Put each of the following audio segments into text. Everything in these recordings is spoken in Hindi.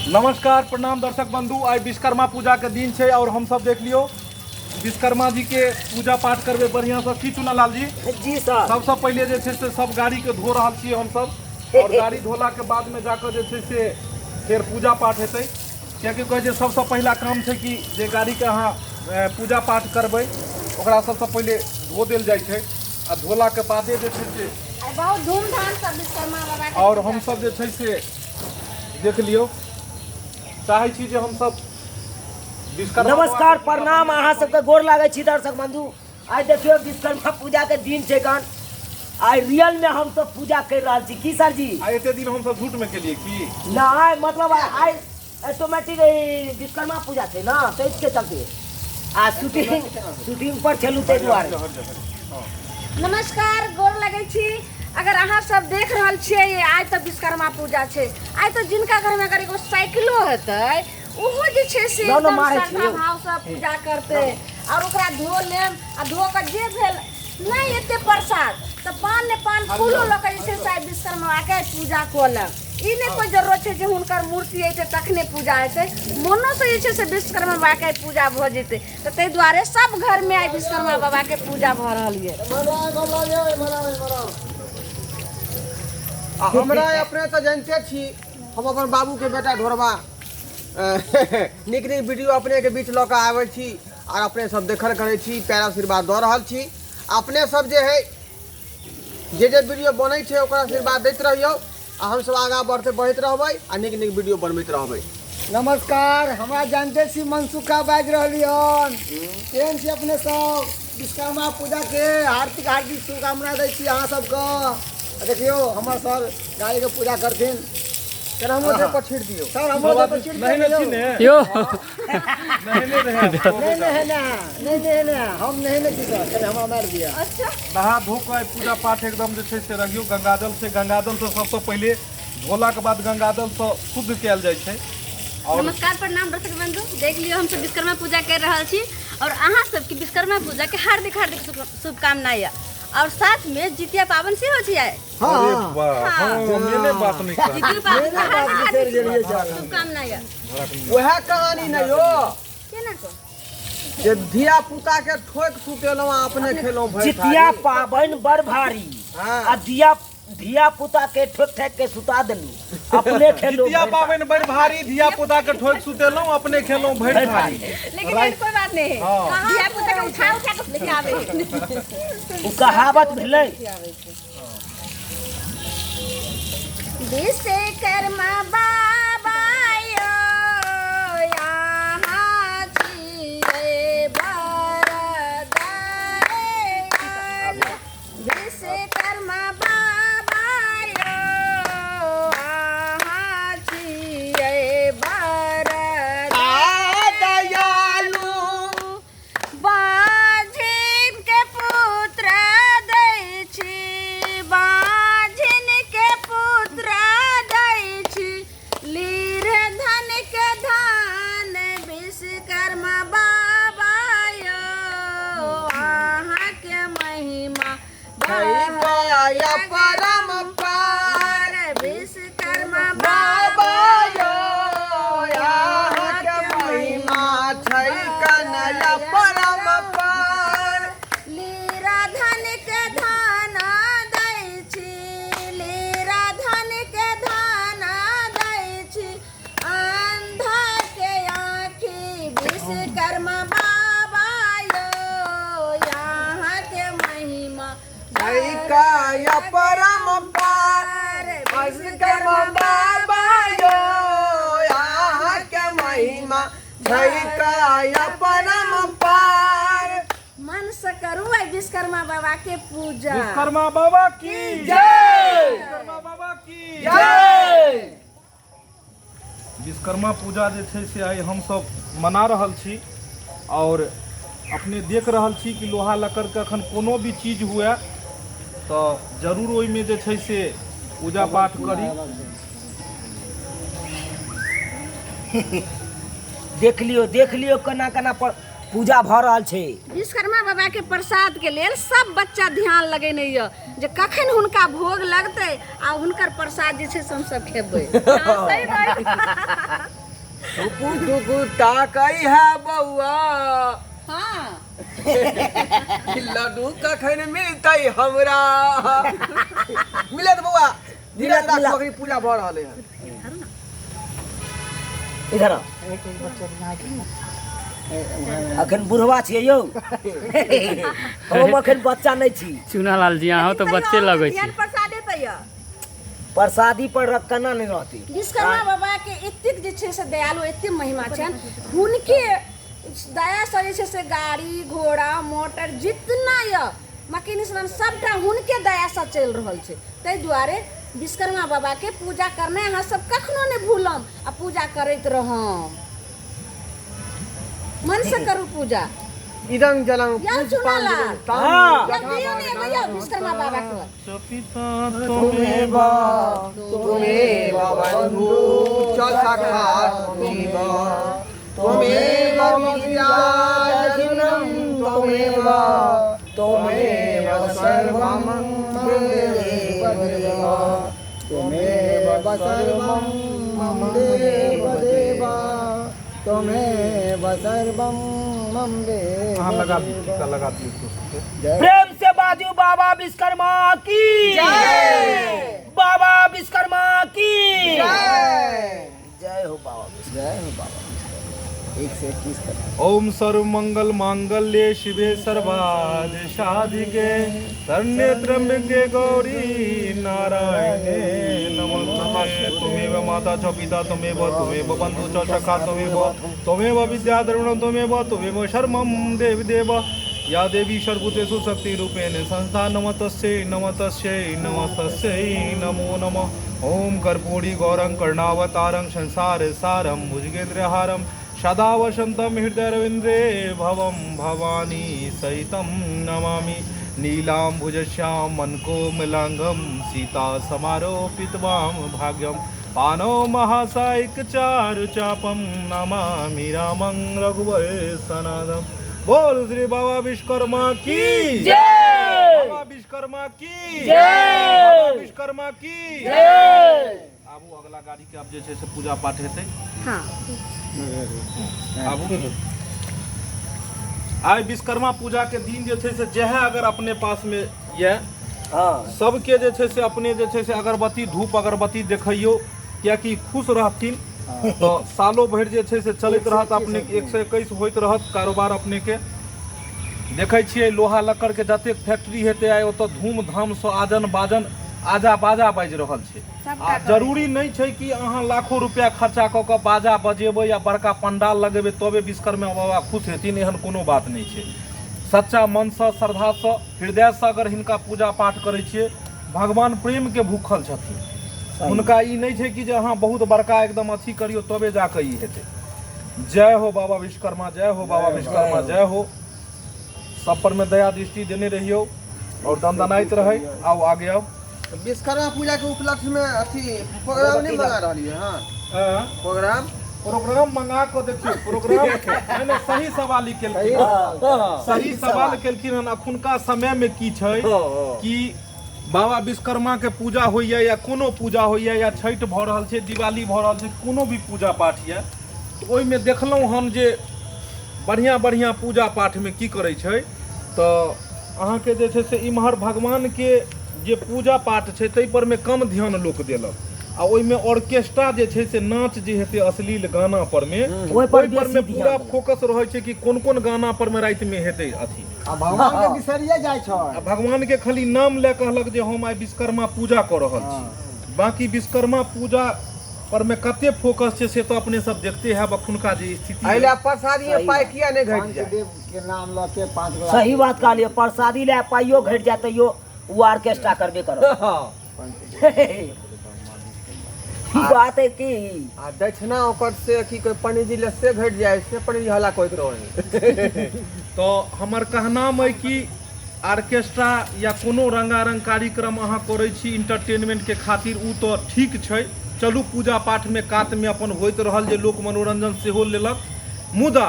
नमस्कार प्रणाम दर्शक बंधु। आज विश्वकर्मा पूजा के दिन है और हम सब देख लियो विश्वकर्मा जी के पूजा पाठ करबे बढ़िया से की चुनालाल जी। जी सर। सबसे पहले जे छै से सब गाड़ी के धो रहा छी हम सब और गाड़ी धोला के बाद में जाकर जे छै से फिर पूजा पाठ हेतै। कियाकि कहे सबसे पहला काम है कि जे गाड़ी के अहाँ पूजा पाठ करबै ओकरा सबसे पहले धो देल जाइ छै आ धोला के बादे जे छै से बहुत धूमधाम से विश्वकर्मा बाबा के और हम सब जे छै से देख लियो चाहे छी जे हम सब विश्वकर्मा नमस्कार प्रणाम अहाँ सबके गोर लागै छी दर्शक बंधु। आज देखियो विश्वकर्मा पूजा के दिन छै गन। आई रियल में हम सब पूजा कर रहा छी की सर जी? आ एते दिन हम सब झूठ में केलिए की नहीं मतलब आई ऑटोमेटिक विश्वकर्मा पूजा छै ना तो इसके चलते आ शूटिंग पर चलू ते दुआरे। नमस्कार गोर लगे छी। अगर अहाँ सब देख रहल छियै आज तो विश्वकर्मा पूजा छै। आज तो जिनका घर में अगर एगो साइकिलो हेतै ओहो जे छै से एकदम श्रद्धा भाव से पूजा करते और ओकरा धो लेम आ धो के जे भेल नहीं एते प्रसाद तो पान ने पान फूलो लके जे छै से विश्वकर्मा के पूजा कोलम। ई नहीं कोई जरूरत छै जे हुनकर मूर्ति हेतै तखने पूजा हेतै। मोनो से जे छै से विश्वकर्मा बाबा के पूजा भ जेतै तो तै दुआरे सब घर में आई विश्वकर्मा बाबा के पूजा भ रहल ये। हमरा अपने तो जानते छी हम अपन बाबू के बेटा ढोरबा निक निक वीडियो अपने के बीच लऽ के आबै छी और अपने सब देखल करै छी प्यार आशीर्वाद दऽ रहल छी। अपने सब जे है जे वीडियो बनै छै ओकरा आशीर्वाद दैत रहियो आ हम सब आगा बढ़ते बढ़त रहबै आ निक निक वीडियो बनबैत रहबै। नमस्कार हमरा जानते छी मनसुखा बाज रहलियन केहन छी अपने सब विश्वकर्मा पूजा के हार्दिक हार्दिक शुभकामना दै छी अहाँ सबके। देखियो हमर सर गाय के पूजा करथिन सर हम ओते पर छीट दियो सर हम ओते पर छीट नहीं दियो नहीं यो नहीं रहे नहीं हम नहीं की सर हम मार दिया। अच्छा नहा धो के पूजा पाठ एकदम जे छै से रहियो गंगाजल से सबसे पहले धोला के बाद गंगाजल से शुद्ध कयल जाइ छै। और नमस्कार प्रणाम दर्शक बंधु। देख लियो हम सब विश्वकर्मा पूजा कर रहल छी और अहाँ सब के विश्वकर्मा पूजा के हार्दिक हार्दिक शुभकामनाएं और साथ में जितिया पावन से हो जाए। अरे वाह मैंने बात नहीं कहा। जितिया पावन के हार्दिक शुभकामनाएं। वह कहानी न यो केना को जे धिया पुता के ठोक सुतेलौ अपने खेलौ भरि जितिया पावन बड़ भारी आ धिया पुता के ठोक ठाक के सुता देलू अपने खेलो। जितिया पावन बड़ भारी धिया पुता के ठोक सुतेलौ अपने खेलौ भरि भारी। लेकिन ये कोई बात नहीं है। धिया पुता के उठा के लेके आवे उ कहावत भेलै विश्वकर्मा बाबा यो यहाँ छिए बरदान। विश्वकर्मा बाबा यो यहाँ छिए बरदान। बाझिन के पुत्र दै छी बाझिन के पुत्र दै छी लीर धन के धान विश्वकर्मा बाबा यो अहाँ के महिमा या परम पार विश्वकर्मा बाबा यो यहाँ के महिमा छै कन्हैया परम पार। लीरा धन के धान दै छी लीरा धन के धान दै छी अंधा के आँखि विश्वकर्मा बाबा यो यहाँ के महिमा या परम पार विश्वकर्मा बाबा यो यहाँ के महिमा या परम पार। मन से करू आई विश्वकर्मा बाबा के पूजा। विश्वकर्मा बाबा की जय। विश्वकर्मा बाबा की जय। विश्वकर्मा पूजा जे छै से आइ हम सब मना रहल छी और अपने देख रहल छी कि लोहा लक्कड़ के अखन कोनो भी चीज हुए तो जरूर ओहि में जे छै से पूजा पाठ करी। देख लियो केना केना पूजा भ रहल छै। विश्वकर्मा बाबा के प्रसाद के लेल सब बच्चा ध्यान लगेने य जे कखन हुनका भोग लगते आ हुनकर प्रसाद जे छै से हम सब खेबै। हाँ, सही बात। टुकु टुकु ताकई है बउआ, हाँ लड्डू कखन मिलतै हमरा। मिलत बउआ, मिलत, मिलत। मिलत। पूजा भ रहले है। इधर आ। अखन बुढ़वा छियै यौ। हम अखन बच्चा नहीं छी। चुनालाल जी अहाँ तो बच्चे लगे छी। प्रसादे तैया प्रसादी पर केना नहीं रहती। विश्वकर्मा बाबा के एतेक जे छै से दयालु, एतेक महिमा छन, हुनके दया से जे छै से गाड़ी घोड़ा मोटर जितना य मकीन सबटा हुनके दया से चल रहल छै। ताहि दुआरे विश्वकर्मा बाबा के पूजा करना अहाँ सब कखनो नहीं भूलम आ पूजा करैत रहम। मन से करू पूजा। इदं जलं या चुनाला हाँ। या दियो ने भैया विश्वकर्मा बाबा के त्वमेव त्वमेव बन्धु च सखा त्वमेव त्वमेव विद्याधनं त्वमेव त्वमेव सर्वं मम देव त्वमेव सर्वं मम देव देव त्वमेव सर्वं मम देव। हाँ लगा दिए। प्रेम से बाजू बाबा विश्वकर्मा की जय। बाबा विश्वकर्मा की जय हो बाबा। जय हो बाबा। 121 कर। ओम सर्व मंगल मांगल्ये शिवे सर्वाद साधिके शरण्ये त्र्यंबके गौरी नारायणे नमोस्तुते। त्वमेव माता च पिता त्वमेव बंधु च सखा त्वमेव विद्याधरणं त्वमेव शर्मं देव या देवी सर्वभूतेषु शक्तिरूपेण संस्था नमस्तस्यै नमो नमः। ओम कर्पूरी गौरं कर्णावतारं संसार सारं भुजगेन्द्रहारं सदा वसन्तं हृदयरविन्द्रे भवं भवानी सहितं नमामि। नीलाम्बुजश्यां मनकोमलाङ्गं सीता समारोपितवां भाग्यं पानो महासायिकचारुचापं नमामि रामं रघुवर सनातनं। बोल श्री बाबा विश्वकर्मा की जय। बाबा विश्वकर्मा की जय। बाबा विश्वकर्मा की जय। आबू अगला गाड़ी के अब जे छै से पूजा पाठ हेतै। हाँ आबू आइ विश्वकर्मा पूजा के दिन जे छै से जहे अगर अपने पास में ये हाँ सबके जे छै से अपने जे छै से अगरबत्ती धूप अगरबत्ती देखियो, कियाकि खुश रहथिन तो सालों भरि जे छै से चलैत रहत। अपने 121 होइत रहत कारोबार। अपने के देखै छियै लोहा लक्कड़ के जतेक फैक्ट्री हेतै आइ ओतऽ धूमधाम से आजन बाजन आजा बाजा बाजि रहल छै। आ जरूरी नहीं छै कि अहाँ लाखों रुपया खर्चा कऽ कऽ बाजा बजेबै या बड़का पंडाल लगेबै तबे विश्वकर्मा बाबा खुश हेथिन, एहन कोनो बात नहीं छै। सच्चा मन से श्रद्धा से हृदय से अगर हिनका पूजा पाठ करै छियै, भगवान प्रेम के भूखल छथिन। हुनका ई नहीं छै कि जे अहाँ बहुत बड़का एकदम अथी करियो तबे जाके ई हेतै। जय हो बाबा विश्वकर्मा, जय हो बाबा विश्वकर्मा, जय हो। सब पर में दया दृष्टि देने रहियो और दंदनाइत रहे। आओ आगे आओ। विश्वकर्मा पूजा के उपलक्ष्य में अथी प्रोग्राम नहीं मंगा रही है। हाँ प्रोग्राम मंगा को देखियो। प्रोग्राम मैंने सही सवाल ही केलखिन, सही सवाल केलखिन हन। अखुनका समय में की छै कि बाबा विश्वकर्मा के पूजा होइया या कोनो पूजा होइया या छठ भ रहल छै, दिवाली भ रहल छै, कोनो भी पूजा पाठ या तो ओहि में देखलहुँ हम जे बढ़िया बढ़िया पूजा पाठ में की करै छै तो अहाँ के जे छै से इम्हर भगवान के जे पूजा पाठ छै ताहि पर में कम ध्यान लोक देलक। आ ओहि में ऑर्केस्ट्रा जे छै से नाच जे हेतै अश्लील गाना पर में ओहि पर में पूरा फोकस रहै छै कि कोन कोन गाना पर में राति में हेतै अथी। आ भगवान के बिसरिए जाइ छै। आ भगवान के खाली नाम ले कहलक जे हम आइ विश्वकर्मा पूजा कर रहल छी। बाकी विश्वकर्मा पूजा पर में कते फोकस छै से तो अपने सब देखते हैं। अखुनका जे स्थिति अइला प्रसादी पाई किया नहीं घट जाए। देव के नाम ल के 5 गो सही बात कहलिए। प्रसादी ले पाइयो घट जाए तो वो ऑर्केस्ट्रा करबे करो। बात है कि आ दक्षिणा ओकर से की कोई पंडित जी से घट जाए से पंडित जी हल्ला कोइत रहे। तो हमर कहनाम है कि ऑर्केस्ट्रा या कोनो रंगारंग कार्यक्रम अहाँ करै छी इंटरटेनमेंट के खातिर उ तो ठीक छै। चलू पूजा पाठ में कात में अपन होइत रहल जे लोक मनोरंजन सेहो लेलक। मुदा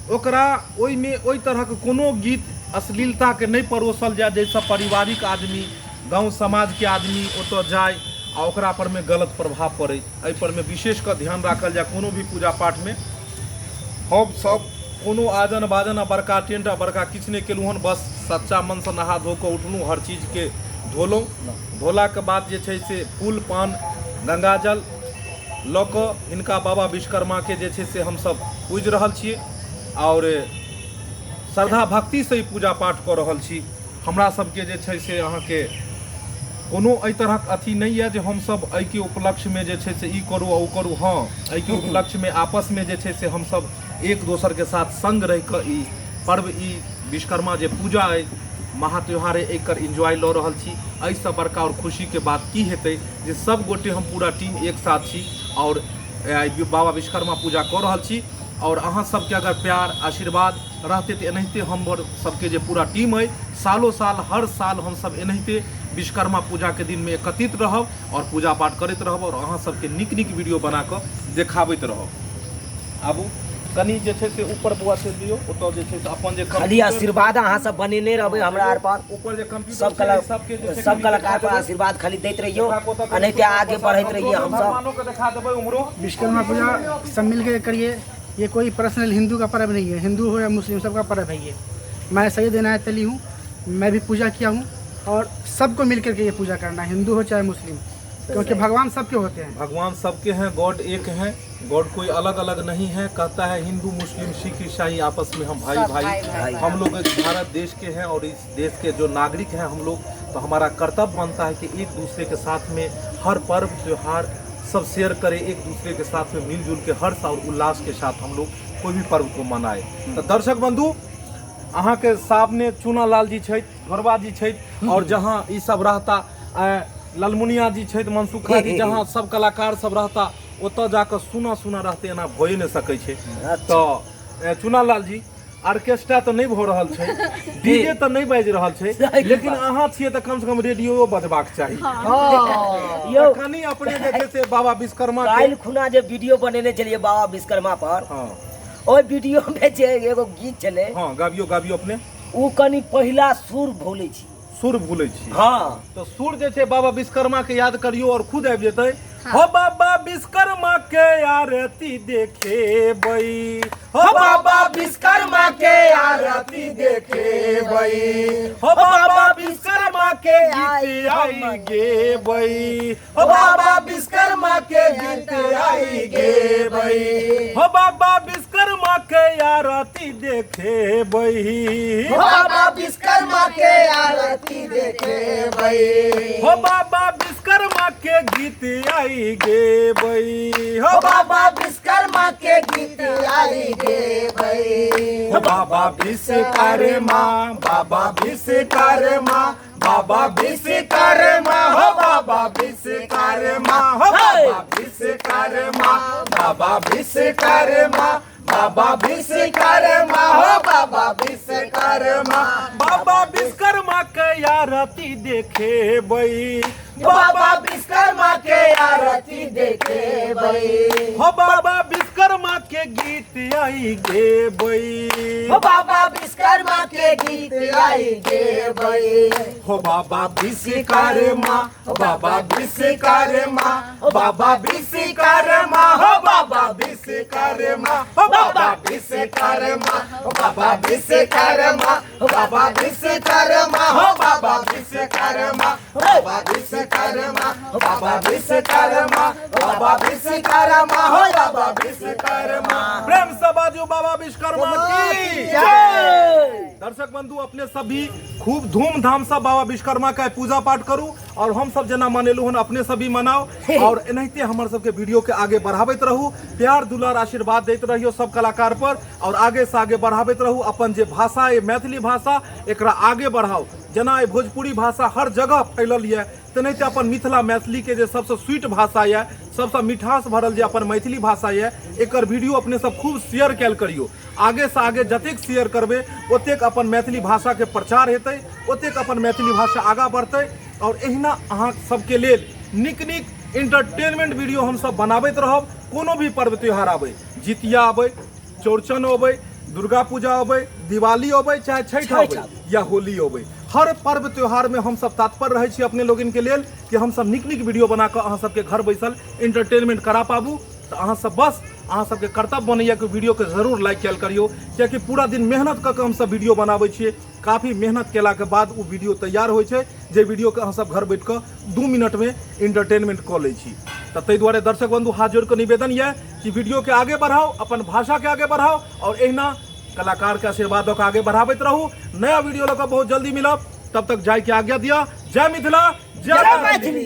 ओकरा ओहिमे ओहि तरहक कोनो गीत अश्लीलताके नहीं परोसल जाए जाहिसँ पारिवारिक आदमी गांव समाज के आदमी ओतऽ जाए आ ओकरा पर में गलत प्रभाव पड़े। एहि पर में विशेष कऽ ध्यान राखल जाए। कोनो भी पूजा पाठ में हम सब कोनो आजन बाजन आ बड़का टेंट आ बड़का किछु नहीं केलहुँ हन, बस सच्चा मन से नहा धो कऽ उठलहुँ, हर चीज के धोलहुँ। धोला के बाद जे छै से फूल पान गंगाजल लऽ कऽ हिनका बाबा विश्वकर्मा के जे छै से हमसब पूजि रहल छियै और श्रद्धा भक्ति से ही पूजा पाठ कऽ रहल छी। हमरा सबके जे छै से अहाँके कोनो एहि तरहक अथी नहीं है जे हमसब एहि के उपलक्ष्य में जे छै से ई करू आ ओ करू। हाँ, एहि के उपलक्ष्य में आपस में जे छै से हमसब एक दोसर के साथ संग रह कऽ ई पर्व ई विश्वकर्मा जे पूजा है महात्योहार है एकर एंजॉय लऽ रहल छी। एहिसँ बड़का और खुशी के बात की हेतै जे सब गोटे हम पूरा टीम एक साथ छी और बाबा विश्वकर्मा पूजा कऽ रहल छी। और अहाँ सबके अगर प्यार आशीर्वाद रहते तो एनाहिते हमर सबके जे पूरा टीम है सालों साल हर साल हम सब एनाहिते विश्वकर्मा पूजा के दिन में एकत्रित रहब और पूजा पाठ करते रहब और अहाँ सबके नीक नीक वीडियो बना कऽ देखाबैत रहब। आबू कनी जे छै से ऊपर बुआ से दियो, ओतऽ जे छै से अपन जे खाली आशीर्वाद अहाँ सब बनेने रहबै हमरा आर पर। ऊपर जे कंप्यूटर सब कलाकार पर आशीर्वाद खाली दैत रहियो, अनहिते आगे बढ़ैत रहिए। हम सब देखा देबै उम्हरो। विश्वकर्मा पूजा सब मिल के करिए। ये कोई पर्सनल हिंदू का पर्व नहीं है, हिंदू हो या मुस्लिम सबका पर्व है ये। मैं सैयद इनायत अली हूँ, मैं भी पूजा किया हूँ और सबको मिल करके ये पूजा करना है, हिंदू हो चाहे मुस्लिम, क्योंकि भगवान सबके होते हैं। भगवान सबके हैं, गॉड एक हैं, गॉड कोई अलग अलग नहीं है। कहता है हिंदू मुस्लिम सिख ईसाई आपस में हम भाई भाई। हम लोग इस भारत देश के हैं और इस देश के जो नागरिक हैं हम लोग, तो हमारा कर्तव्य बनता है कि एक दूसरे के साथ में हर पर्व त्यौहार सब शेयर करें, एक दूसरे के साथ में मिलजुल के हर्ष और उल्लास के साथ हम लोग कोई भी पर्व को मनाए। तो दर्शक बंधु अहाँ के सामने चूना लाल जी छै, घरबा जी छै और जहाँ ई सब रहता ललमुनिया जी छै, मनसुखा जी, जहाँ सब कलाकार सब रहता ओतऽ जाकर सुना सुना रहते एना भए नहीं सकै छै। तो चूना लाल जी ऑर्केस्ट्रा तो नहीं भ रहल छै, डीजे तो नहीं बाजि रहल छै, लेकिन अहाँ छियै तो कम से कम रेडियो बजबाक चाही। यो कनी अपने जे छै से बाबा विश्वकर्मा के काल्हि खुना जे वीडियो बनेने छलिए बाबा विश्वकर्मा पर, हाँ ओइ वीडियो में जे एगो गीत छले, हाँ गाबियो गाबियो अपने उ कनी पहिला सुर भूलै छी, सुर भूलै छी। हाँ तो सुर जे छै बाबा विश्वकर्मा के याद करियो और खुद आबि जेतै। हो बाबा विश्वकर्मा के आरती देखेबै, हो बाबा विश्वकर्मा के आरती देखेबै, हो बाबा विश्वकर्मा के गीत आई गेबै, हो बाबा विश्वकर्मा के गीत आई गेबै, हो बाबा विश्वकर्मा के आरती देखेबै, हो बाबा विश्वकर्मा के आरती देखेबै, हो बाबा विश्वकर्मा के गीत आई गेबै, हो बाबा विश्वकर्मा के गीत आई गेबै, हो बाबा विश्वकर्मा, बाबा विश्वकर्मा, बाबा विश्वकर्मा, हो बाबा विश्वकर्मा, हो बाबा विश्वकर्मा, बाबा विश्वकर्मा, बाबा विश्वकर्मा, हो बाबा विश्वकर्मा, बाबा विश्वकर्मा के आरती देखेबै, बाबा विश्वकर्मा के आरती देखेबै, हो बाबा विश्वकर्मा के गीत आई गेबै, हो बाबा विश्वकर्मा के गीत आई गेबै, हो बाबा विश्वकर्मा, बाबा विश्वकर्मा, बाबा विश्वकर्मा, हो बाबा विश्वकर्मा, हो बाबा विश्वकर्मा, बाबा विश्वकर्मा, बाबा विश्वकर्मा, हो बाबा विश्वकर्मा, बाबा विश्वकर्मा, बाबा विश्वकर्मा, बाबा विश्वकर्मा, हो बाबा विश्वकर्मा। प्रेम से बाजू बाबा विश्वकर्मा की जय। दर्शक बंधु अपने सभी खूब धूमधाम से बाबा विश्वकर्मा का पूजा पाठ करू और हम सब जना मनेलू हन अपने सभी मनाओ और एनाहिते हमर सबके वीडियो के आगे बढ़ाबैत रहू, प्यार दुलार आशीर्वाद दैत रहियो सब कलाकार पर और आगे से आगे बढ़ाबैत रहू। अपन जे भाषा है मैथिली भाषा एकरा आगे बढ़ाओ, जना भोजपुरी भाषा हर जगह फैलल है, तेनाहिते अपन मिथिला मैथिली के जे सबसे स्वीट भाषा है, सबसे मिठास भरल जे अपन मैथिली भाषा है, एकर वीडियो अपने सब खूब शेयर कैल करियो। आगे से आगे जतेक शेयर करबे ओतेक अपन मैथिली भाषा के प्रचार हेतै, ओतेक अपन मैथिली भाषा आगा बढ़तै और एहिना अहाँ सबके लेल नीक नीक इंटरटेनमेंट वीडियो हम सब बनाबैत रहब। कोनो भी पर्व त्यौहार आबै, जितिया आबै, चौड़चन आबै, दुर्गा पूजा अबै, दिवाली अबै, चाहे छठ अबै या होली अबै, हर पर्व त्योहार में हम सब तत्पर रहै छी अपने लोगन के लेल कि हम सब नीक नीक वीडियो बना कऽ अहाँ सबके घर बैसल एंटरटेनमेंट करा पाबू। तो अहाँ सब बस अहाँ सबके कर्तव्य बनैया कि वीडियो के जरूर लाइक कयल करियो, कियाकि पूरा दिन मेहनत कऽ के हम सब वीडियो बनाबै छियै। काफी मेहनत केला के बाद वो वीडियो तैयार होइ छै, जे वीडियो के अहाँ सब घर बैठ कऽ 2 मिनट में एंटरटेनमेंट कऽ लै छी। तो ताहि दुआरे दर्शक बंधु हाथ जोड़ कऽ निवेदन यऽ कि वीडियो के आगे बढ़ाओ, अपन भाषा के आगे बढ़ाओ और एहिना कलाकार के आशीर्वाद के आगे बढ़ाबैत रहू। नया वीडियो लऽ कऽ बहुत जल्दी मिलब, तब तक जाय के आज्ञा दिया। जय मिथिला, जय मैथिली।